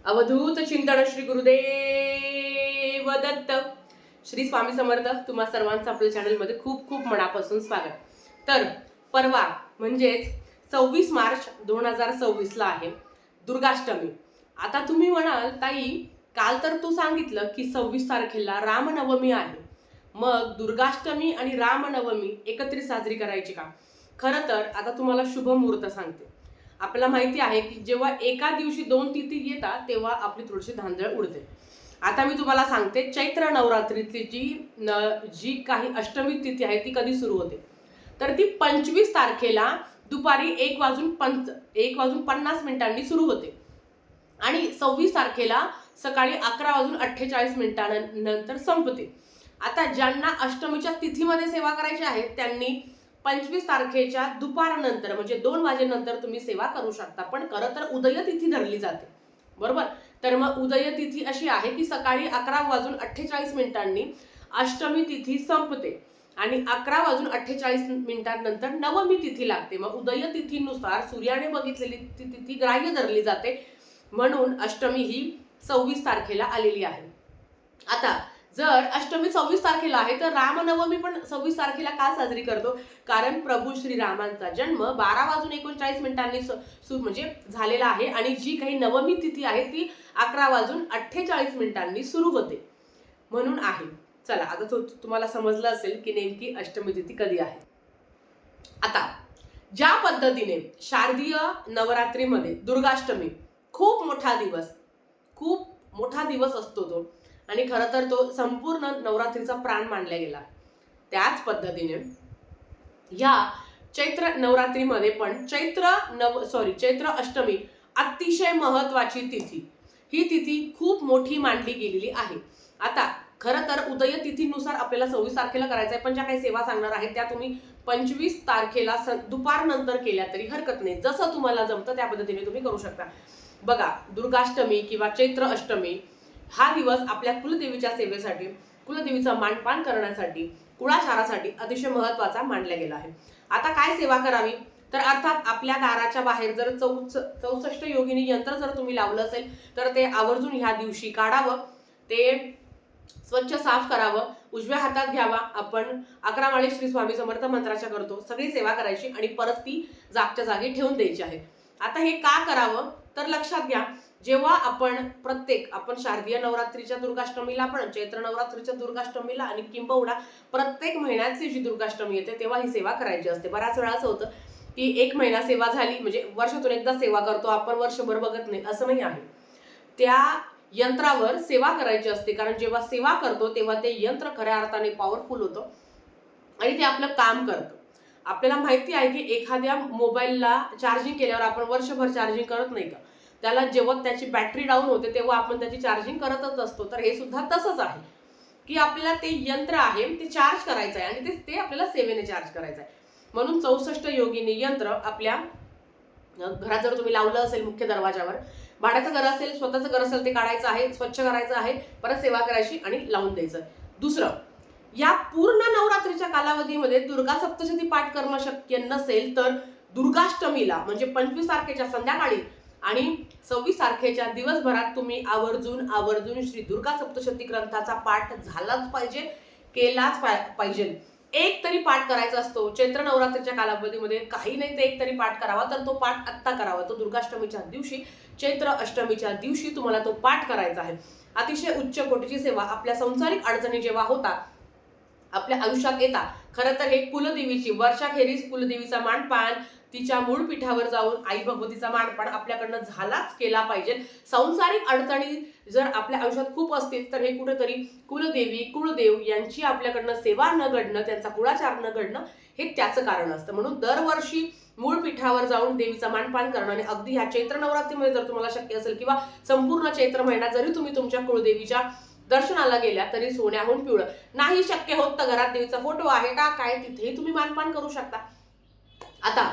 अवधूत चिंतन श्री गुरुदेव दत्त. श्री स्वामी समर्थ. तुम्हा सर्वांचं आपल्या चॅनलमध्ये खूप खूप मनापासून स्वागत. तर परवा म्हणजेच 26 मार्च 2026 ला आहे दुर्गाष्टमी. आता तुम्ही म्हणाल ताई काल तर तू सांगितलं की 26 तारखेला रामनवमी आहे, मग दुर्गाष्टमी आणि रामनवमी एकत्रित साजरी करायची का? खरं तर आता तुम्हाला शुभ मुहूर्त सांगते. आपल्याला माहिती आहे की जेव्हा एका दिवशी दोन तिथी येतात तेव्हा आपली थोडीशी धांदळ उडते. आता मी तुम्हाला सांगते चैत्र नवरात्रीतली जी काही अष्टमी तिथी आहे ती कधी सुरू होते, तर ती 25 तारखेला दुपारी 1:50 सुरू होते आणि 26 तारखेला सकाळी 11:48 संपते. आता ज्यांना अष्टमीच्या तिथीमध्ये सेवा करायची आहे त्यांनी 25 तारखेच्या दुपारनंतर म्हणजे 2 वाजेनंतर तुम्ही सेवा करू शकता. पण खरं तर उदय तिथी धरली जाते, बरोबर? तर मग उदय तिथी अशी आहे की सकाळी 11:48 अष्टमी तिथी संपते आणि 11:48 नंतर नवमी तिथी लागते. मग उदय तिथीनुसार सूर्याने बघितलेली ती तिथी ग्राह्य धरली जाते, म्हणून अष्टमी ही 26 तारखेला आलेली आहे. आता जर अष्टमी 26 तारखेला आहे तर रामनवमी पण 26 तारखेला का साजरी करतो? कारण प्रभू श्रीरामांचा जन्म 12:39 म्हणजे झालेला आहे आणि जी काही नवमी तिथी आहे ती 11:48 सुरू होते, म्हणून आहे. चला आता तुम्हाला समजलं असेल की नेमकी अष्टमी तिथी कधी आहे. आता ज्या पद्धतीने शारदीय नवरात्रीमध्ये दुर्गाष्टमी खूप मोठा दिवस असतो तो, आणि खरं तर तो संपूर्ण नवरात्रीचा प्राण मानला गेला, त्याच पद्धतीने या चैत्र नवरात्रीमध्ये पण चैत्र अष्टमी अतिशय महत्वाची तिथी. ही तिथी खूप मोठी मानली गेलेली आहे. आता खरं तर उदय तिथीनुसार आपल्याला 26 तारखेला करायचं आहे, पण ज्या काही सेवा सांगणार आहेत त्या तुम्ही 25 तारखेला दुपारनंतर केल्या तरी हरकत नाही. जसं तुम्हाला जमतं त्या पद्धतीने तुम्ही करू शकता. बघा, दुर्गाष्टमी किंवा चैत्र अष्टमी हा दिवस आपल्या कुलदेवीच्या सेवेसाठी, कुलदेवीचा मानपान करण्यासाठी, कुळाचारासाठी अतिशय महत्वाचा मानला गेला आहे. आता काय सेवा करावी? तर अर्थात आपल्या दाराच्या बाहेर जर 64 योगिनी यंत्र जर तुम्ही लावलं असेल तर ते आवर्जून ह्या दिवशी काढावं, ते स्वच्छ साफ करावं, उजव्या हातात घ्यावा. आपण 11 माळे श्री स्वामी समर्थ मंत्राच्या करतो, सगळी सेवा करायची आणि परत ती जागच्या जागी ठेवून द्यायची आहे. आता हे का करावं तर लक्षात घ्या, जेव्हा आपण शारदीय नवरात्रीच्या दुर्गाष्टमीला पण, चैत्र नवरात्रीच्या दुर्गाष्टमीला आणि किंबहुना प्रत्येक महिन्याची जी दुर्गाष्टमी येते तेव्हा ही सेवा करायची असते. बऱ्याच वेळा असं होतं की 1 महिना सेवा झाली म्हणजे वर्षातून एकदा सेवा करतो आपण, वर्षभर बघत नाही, असं नाही आहे. त्या यंत्रावर सेवा करायची असते, कारण जेव्हा सेवा करतो तेव्हा ते यंत्र खऱ्या अर्थाने पॉवरफुल होतं आणि ते आपलं काम करतं. आपल्याला माहिती आहे की एखाद्या मोबाईलला चार्जिंग केल्यावर आपण वर्षभर चार्जिंग करत नाही का? त्याला जेव्हा त्याची बॅटरी डाऊन होते तेव्हा आपण त्याची चार्जिंग करतच असतो. तर हे सुद्धा तसंच आहे की आपल्याला ते यंत्र आहे ते चार्ज करायचं आहे आणि ते आपल्याला सेवेने चार्ज करायचं आहे. म्हणून 64 योगिनी यंत्र आपल्या घरात जर तुम्ही लावलं असेल मुख्य दरवाजावर, भाड्याचं घर असेल, स्वतःचं घर असेल, ते काढायचं आहे, स्वच्छ करायचं आहे, परत सेवा करायची आणि लावून द्यायचं. दुसरं, या पूर्ण नवरात्रीच्या कालावधीमध्ये दुर्गा सप्तशती पाठ करणं शक्य नसेल तर दुर्गाष्टमीला म्हणजे 25 तारखेच्या संध्याकाळी आणि 26 तारखेच्या दिवसभरात तुम्ही आवर्जून श्री दुर्गा सप्तशती ग्रंथाचा पाठ झालाच पाहिजे, केलाच पाहिजे. एक तरी पाठ करायचा असतो. चैत्र नवरात्रीच्या कालावधीमध्ये काही नाही तर एक तरी पाठ करावा, तर तो पाठ आत्ता करावा. तो दुर्गाष्टमीच्या दिवशी, चैत्र अष्टमीच्या दिवशी तुम्हाला तो पाठ करायचा आहे. अतिशय उच्च कोटीची सेवा. आपल्या संसारिक अडचणी जेव्हा होतात, आपल्या आयुष्यात येतात, खरं तर हे कुलदेवीची वर्षाखेरीज कुलदेवीचा मानपान, तिच्या मूळ पीठावर जाऊन आई भगवतीचा मानपान आपल्याकडनं झालाच केला पाहिजे. संसारिक अडचणी जर आपल्या आयुष्यात खूप असतील तर हे कुठेतरी कुलदेवी, कुळदेव यांची आपल्याकडनं सेवा न घडणं, त्यांचा कुळाचार न घडणं हे त्याचं कारण असतं. म्हणून दरवर्षी मूळ पीठावर जाऊन देवीचा मानपान करणं, आणि अगदी ह्या चैत्र नवरात्रीमध्ये जर तुम्हाला शक्य असेल किंवा संपूर्ण चैत्र महिना जरी तुम्ही तुमच्या कुळदेवीच्या दर्शनाला गेल्या तरी सोन्याहून पिवळं, नाही शक्य होत तर घरात देवीचा फोटो आहे, टाक आहे, तिथेही तुम्ही मानपान करू शकता. आता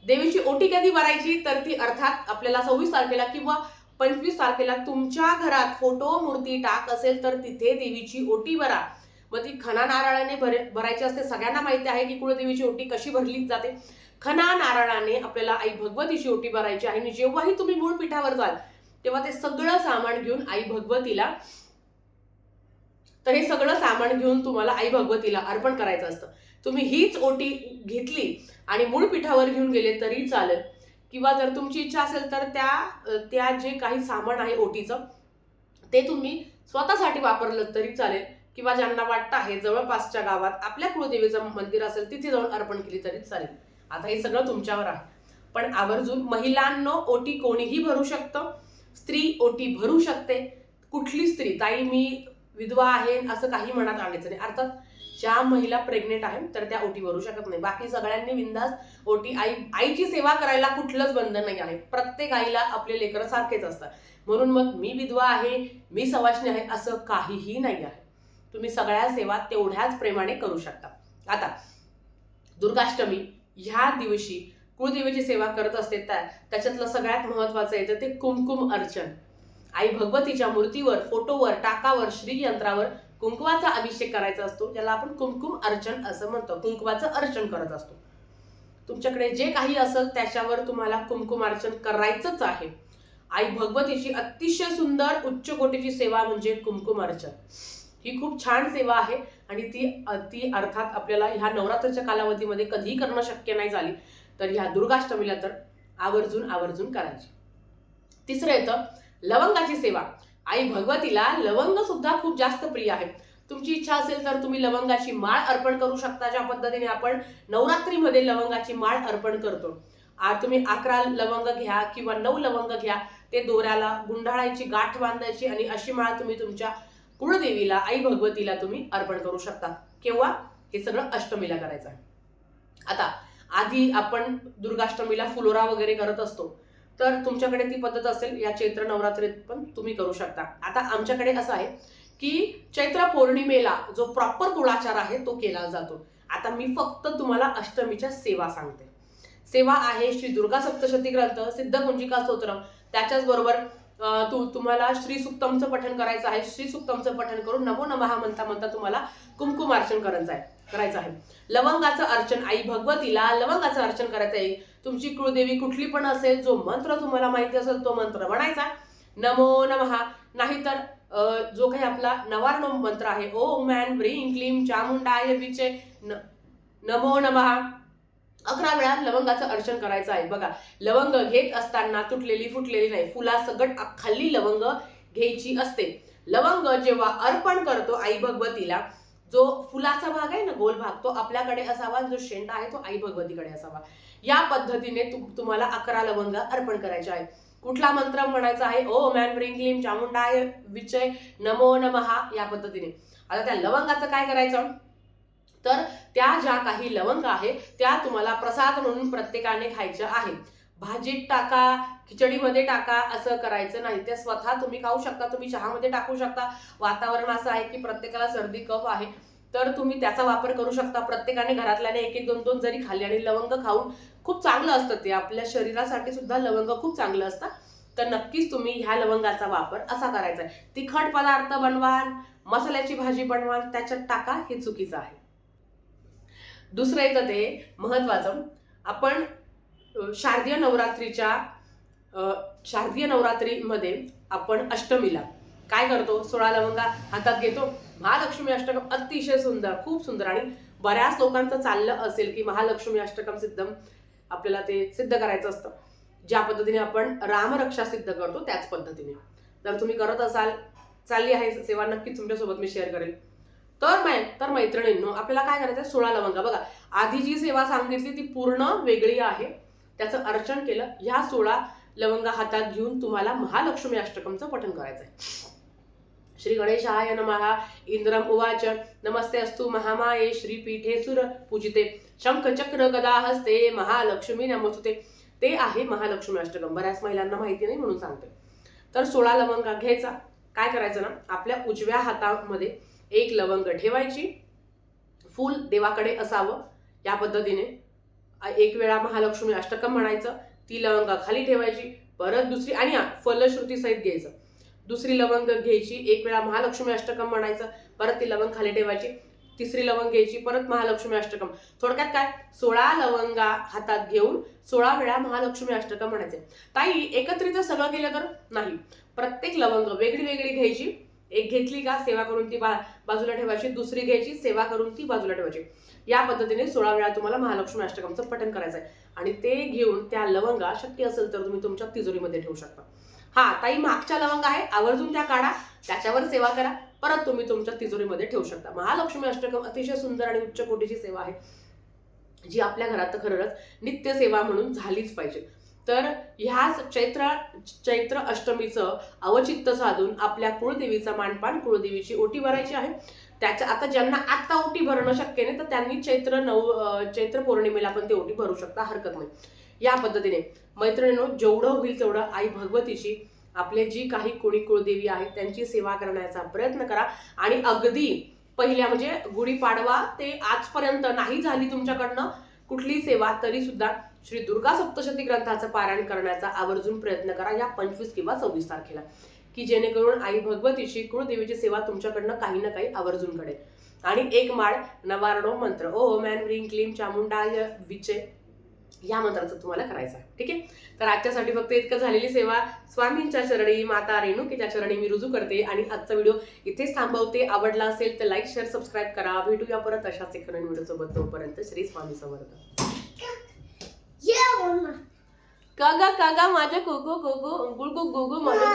देवीची ओटी कधी भरायची तर ती अर्थात आपल्याला 26 तारखेला किंवा 25 तारखेला तुमच्या घरात फोटो, मूर्ती, टाक असेल तर तिथे देवीची ओटी भरा. मग ती खणा नारळाने भरायची असते. सगळ्यांना माहिती आहे की कुळदेवीची ओटी कशी भरली जाते. खणा नारळाने आपल्याला आई भगवतीची ओटी भरायची आहे आणि जेव्हाही तुम्ही मूळ पीठावर जाल तेव्हा ते सगळं सामान घेऊन आई भगवतीला, तर हे सगळं सामान घेऊन तुम्हाला आई भगवतीला अर्पण करायचं असतं. तुम्ही हीच ओटी घेतली आणि मूळ पीठावर घेऊन गेले तरी चालेल, किंवा जर तुमची इच्छा असेल तर त्या जे काही सामान आहे ओटीचं ते तुम्ही स्वतःसाठी वापरलं तरी चालेल, किंवा ज्यांना वाटतं आहे जवळपासच्या गावात आपल्या कुळदेवीचं मंदिर असेल तिथे जाऊन अर्पण केली तरी चालेल. आता हे सगळं तुमच्यावर आहे. पण आवर्जून महिलांनो, ओटी कोणीही भरू शकतं, स्त्री ओटी भरू शकते. कुठली स्त्री, ताई मी विधवा आहे असं काही मनात आणायचं नाही. अर्थात ज्या महिला प्रेग्नेंट आहेत तर त्या ओटी भरू शकत नाही. बाकी सगळ्यांनी बिंदास ओटी, आईची सेवा करायला कुठलंच बंधन नाही आहे. प्रत्येक आईला आपले लेकरं सारखेच असतात. म्हणून मग मी विधवा आहे, मी सवाष्णी आहे असं काहीही नाही आहे. तुम्ही सगळ्या सेवा तेवढ्याच प्रेमाने करू शकता. आता दुर्गाष्टमी ह्या दिवशी कुळदेवीची सेवा करत असते त्याच्यातलं सगळ्यात महत्वाचं येतं ते कुमकुम अर्चन. आई भगवतीच्या मूर्तीवर, फोटोवर, टाकावर, श्रीयंत्रावर कुंकवाचा अभिषेक करायचा असतो, ज्याला आपण कुमकुम अर्चन असं म्हणतो. कुंकवाचं अर्चन करत असतो. तुमच्याकडे जे काही असेल त्याच्यावर तुम्हाला कुमकुम अर्चन करायचंच आहे. आई भगवतीची अतिशय सुंदर उच्च कोटीची सेवा म्हणजे कुमकुम अर्चन. ही खूप छान सेवा आहे आणि ती अर्थात आपल्याला ह्या नवरात्रीच्या कालावधीमध्ये कधीही करणं शक्य नाही झाली तर ह्या दुर्गाष्टमीला तर आवर्जून करायची. तिसरं येतं लवंगाची सेवा. आई भगवतीला लवंग सुद्धा खूप जास्त प्रिय आहे. तुमची इच्छा असेल तर तुम्ही लवंगाची माळ अर्पण करू शकता. ज्या पद्धतीने आपण नवरात्रीमध्ये लवंगाची माळ अर्पण करतो. तुम्ही 11 लवंग घ्या किंवा 9 लवंग घ्या, ते दोऱ्याला गुंडाळायची, गाठ बांधायची आणि अशी माळ तुम्ही तुमच्या कुळदेवीला, आई भगवतीला तुम्ही अर्पण करू शकता. केव्हा? हे सगळं अष्टमीला करायचं आहे. आता आधी आपण दुर्गाष्टमीला फुलोरा वगैरे करत असतो, तर तुमच्याकडे ती पद्धत असेल या चैत्र नवरात्रीत पण तुम्ही करू शकता. आता आमच्याकडे असं आहे की चैत्र पौर्णिमेला जो प्रॉपर कुळाचार आहे तो केला जातो. आता मी फक्त तुम्हाला अष्टमीच्या सेवा सांगते. सेवा आहे श्री दुर्गा सप्तशती ग्रंथ, सिद्धकुंजिका स्तोत्र, त्याच्याच बरोबर तुम्हाला श्री सुक्तमचं पठण करायचं आहे. श्री सुक्तमचं पठण करून नमो नमः म्हणता म्हणता तुम्हाला कुमकुमार्चन करायचं आहे. लवंगाचं अर्चन, आई भगवतीला लवंगाचं अर्चन करायचं आहे. तुमची कुळदेवी कुठली पण असेल, जो मंत्र तुम्हाला माहिती असेल तो मंत्र म्हणायचा, नमो नमः. नाहीतर जो काही आपला नवार्णव मंत्र आहे, ओम ऐं ह्रीं क्लीं चामुंडाय विचे नमो नमः, 11 वेळा लवंगाचं अर्चन करायचं आहे. बघा, लवंग घेत असताना तुटलेली फुटलेली नाही, फुलासकट खाल्ली लवंग घ्यायची असते. लवंग जेव्हा अर्पण करतो आई भगवतीला, जो फुलाचा भाग आहे ना, गोल भाग, तो आपल्याकडे असावा, जो शेंडा आहे तो आई भगवतीकडे असावा. या पद्धतीने तुम्हाला 11 लवंग अर्पण करायचे आहे. कुठला मंत्र म्हणायचा आहे? ओम ऐं ह्रीं क्लीं चामुंडाय विचे नमो नमः, या पद्धतीने. आता त्या लवंगाचं काय करायचं, तर त्या ज्या काही लवंग आहे त्या तुम्हाला प्रसाद म्हणून प्रत्येकाने खायच्या आहेत. भाजीत टाका, खिचडीमध्ये टाका, असं करायचं नाही. ते स्वतः तुम्ही खाऊ शकता, तुम्ही चहामध्ये टाकू शकता. वातावरण असं आहे की प्रत्येकाला सर्दी कफ आहे, तर तुम्ही त्याचा वापर करू शकता. प्रत्येकाने घरातल्याने 1-1, 2-2 जरी खाल्ले, आणि लवंग खाऊन खूप चांगलं असतं, ते आपल्या शरीरासाठी सुद्धा लवंग खूप चांगलं असतं. तर नक्कीच तुम्ही ह्या लवंगाचा वापर असा करायचा आहे. तिखट पदार्थ बनवा, मसाल्याची भाजी बनवा, त्याच्यात टाका, हे चुकीचं आहे. दुसरं येतं ते महत्वाचं, आपण शारदीय नवरात्रीमध्ये आपण अष्टमीला काय करतो, 16 लवंगा हातात घेतो. महालक्ष्मी अष्टकम अतिशय सुंदर, खूप सुंदर. आणि बऱ्याच लोकांचं चाललं असेल की महालक्ष्मी अष्टकम सिद्धम आपल्याला ते सिद्ध करायचं असतं. ज्या पद्धतीने आपण रामरक्षा सिद्ध करतो त्याच पद्धतीने जर तुम्ही करत असाल, चालली आहे सेवा, नक्कीच तुमच्यासोबत मी शेअर करेन. तर मैत्रिणींनो, आपल्याला काय करायचं, 16 लवंगा. बघा, आधी जी सेवा सांगितली ती पूर्ण वेगळी आहे, त्याचं अर्चन केलं. ह्या 16 लवंगा हातात घेऊन तुम्हाला महालक्ष्मी अष्टकमचं पठण करायचं आहे. श्री गणेशाय नमः. इंद्रम उवाच नमस्ते अस्तु महामाये श्रीपीठे सुर पूजिते शंख चक्र गदा हस्ते महालक्ष्मी नमोस्तुते. ते आहे महालक्ष्मी अष्टकम. बऱ्याच महिलांना माहिती नाही म्हणून सांगते. तर 16 लवंगा घ्यायचा. काय करायचं ना, आपल्या उजव्या हातामध्ये 1 लवंग ठेवायची, फूल देवाकडे असावं, या पद्धतीने 1 वेळा महालक्ष्मी अष्टकम म्हणायचं. ती लवंग खाली ठेवायची, परत दुसरी, आणि फलश्रुती सहित घ्यायचं. दुसरी लवंग घ्यायची, 1 वेळा महालक्ष्मी अष्टकम म्हणायचं, परत ती लवंग खाली ठेवायची. तिसरी लवंग घ्यायची, परत महालक्ष्मी अष्टकम. थोडक्यात काय, 16 लवंगा हातात घेऊन 16 वेळा महालक्ष्मी अष्टकम म्हणायचे. ताई एकत्रित सगळं केलं तर नाही, प्रत्येक लवंग वेगळी वेगळी घ्यायची. एक घेतली का सेवा करून ती बाजूला ठेवायची, दुसरी घ्यायची सेवा करून ती बाजूला ठेवायची. या पद्धतीने 16 वेळा तुम्हाला महालक्ष्मी अष्टकमचं पठण करायचं आहे. आणि ते घेऊन त्या लवंगा शक्य असेल तर तुम्ही तुमच्या तिजोरीमध्ये ठेवू शकता. हा ताई मागच्या लवंग आहे आवर्जून त्या काढा, त्याच्यावर सेवा करा, परत तुम्ही तुमच्या तिजोरीमध्ये ठेवू शकता. महालक्ष्मी अष्टकम अतिशय सुंदर आणि उच्च कोटीची सेवा आहे, जी आपल्या घरात खरंच नित्य सेवा म्हणून झालीच पाहिजे. तर ह्याच चैत्र अष्टमीचं अवचित्त साधून आपल्या कुळदेवीचा मानपान, कुळदेवीची ओटी भरायची आहे. त्याच्या आता ज्यांना आता ओटी भरणं शक्य नाही तर त्यांनी चैत्र पौर्णिमेला पण ते ओटी भरू शकता, हरकत नाही. या पद्धतीने मैत्रिणींनो, जेवढं होईल तेवढं आई भगवतीची, आपले जी काही कोणी कुळदेवी आहे त्यांची सेवा करण्याचा प्रयत्न करा. आणि अगदी पहिल्या म्हणजे गुढीपाडवा ते आजपर्यंत नाही झाली तुमच्याकडनं कुठली सेवा, तरी सुद्धा श्री दुर्गा सप्तशती ग्रंथाचं पारायण करण्याचा आवर्जून प्रयत्न करा या 25 किंवा 26 तारखेला, की जेणेकरून आई भगवतीची कुळदेवीची सेवा तुमच्याकडनं काही ना काही आवर्जून घडेल. आणि एक माळ नवारणो मंत्र ओम ऐं ह्रीं क्लीं चामुंडाय विचे या मंत्राचं तुम्हाला करायचं आहे. ठीक आहे. तर आजच्यासाठी फक्त इतकं झालेली सेवा स्वामींच्या चरणी, माता रेणुकीच्या चरणी मी रुजू करते आणि आजचा व्हिडिओ इथेच थांबवते. आवडला असेल तर लाईक, शेअर, सबस्क्राईब करा. भेटूया परत अशाच एक नवीन व्हिडिओ सोबत. तोपर्यंत श्री स्वामी समर्थ. कागा कागा माझ्या कोको कोको गुळगु गुगु मला